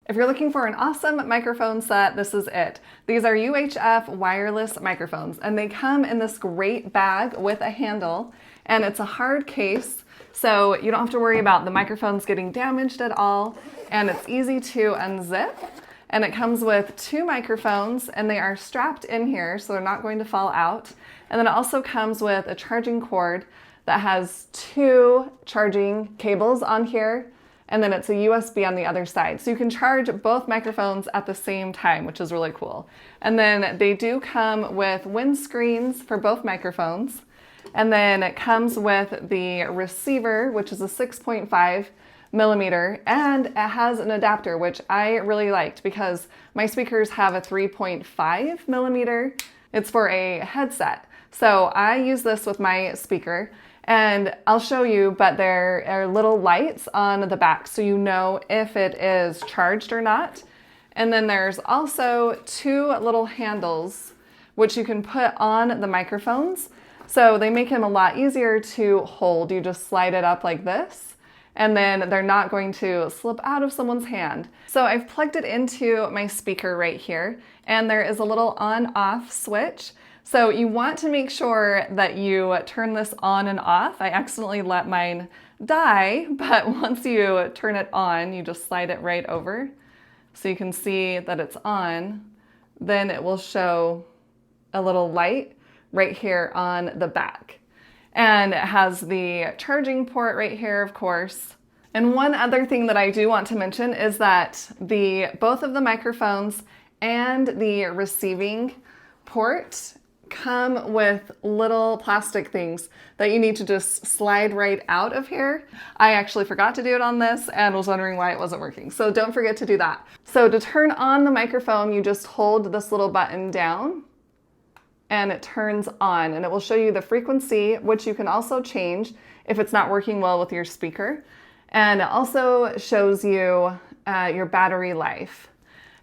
If you're looking for an awesome microphone set, this is it. These are UHF wireless microphones, and they come in this great bag with a handle, and it's a hard case, so you don't have to worry about the microphones getting damaged at all, and it's easy to unzip. And it comes with 2 microphones, and they are strapped in here, so they're not going to fall out. And then it also comes with a charging cord that has 2 charging cables on here, and then it's a USB on the other side. So you can charge both microphones at the same time, which is really cool. And then they do come with windscreens for both microphones. And then it comes with the receiver, which is a 6.5 millimeter, and it has an adapter, which I really liked because my speakers have a 3.5 millimeter. It's for a headset. So I use this with my speaker. And I'll show you, but there are little lights on the back so you know if it is charged or not. And then there's also 2 little handles which you can put on the microphones. So they make them a lot easier to hold. You just slide it up like this, and then they're not going to slip out of someone's hand. So I've plugged it into my speaker right here, and there is a little on-off switch. So you want to make sure that you turn this on and off. I accidentally let mine die, but once you turn it on, you just slide it right over. So you can see that it's on. Then it will show a little light right here on the back. And it has the charging port right here, of course. And one other thing that I do want to mention is that both of the microphones and the receiving port come with little plastic things that you need to just slide right out of here. I actually forgot to do it on this and was wondering why it wasn't working. So don't forget to do that. So to turn on the microphone, you just hold this little button down and it turns on, and it will show you the frequency, which you can also change if it's not working well with your speaker. And it also shows you your battery life.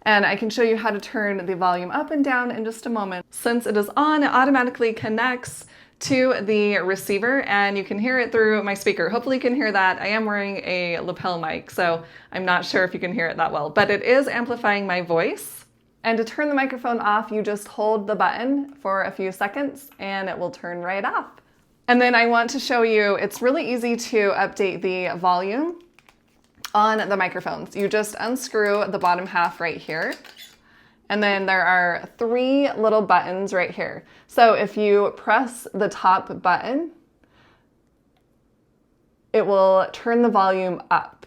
And I can show you how to turn the volume up and down in just a moment. Since it is on, it automatically connects to the receiver, and you can hear it through my speaker. Hopefully you can hear that. I am wearing a lapel mic, so I'm not sure if you can hear it that well, but it is amplifying my voice. And to turn the microphone off, you just hold the button for a few seconds and it will turn right off. And then I want to show you, it's really easy to update the volume on the microphones. You just unscrew the bottom half right here, and then there are 3 little buttons right here. So if you press the top button, it will turn the volume up.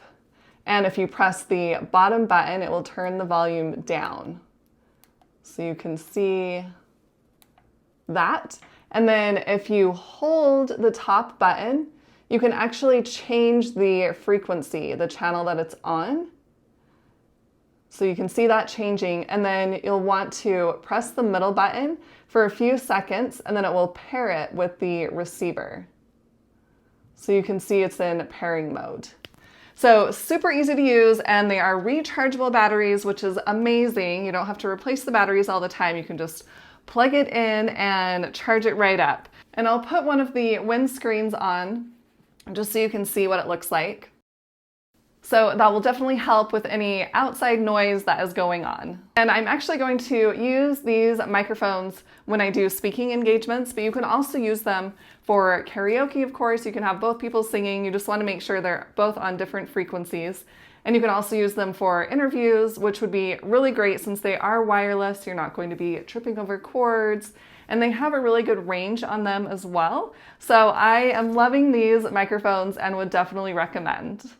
And if you press the bottom button, it will turn the volume down. So you can see that. And then if you hold the top button, you can actually change the frequency, the channel that it's on. So you can see that changing, and then you'll want to press the middle button for a few seconds, and then it will pair it with the receiver. So you can see it's in pairing mode. So super easy to use, and they are rechargeable batteries, which is amazing. You don't have to replace the batteries all the time. You can just plug it in and charge it right up. And I'll put one of the windscreens on just so you can see what it looks like. So that will definitely help with any outside noise that is going on. And I'm actually going to use these microphones when I do speaking engagements, but you can also use them for karaoke, of course. You can have both people singing. You just want to make sure they're both on different frequencies. And you can also use them for interviews, which would be really great since they are wireless. You're not going to be tripping over cords, and they have a really good range on them as well. So I am loving these microphones and would definitely recommend.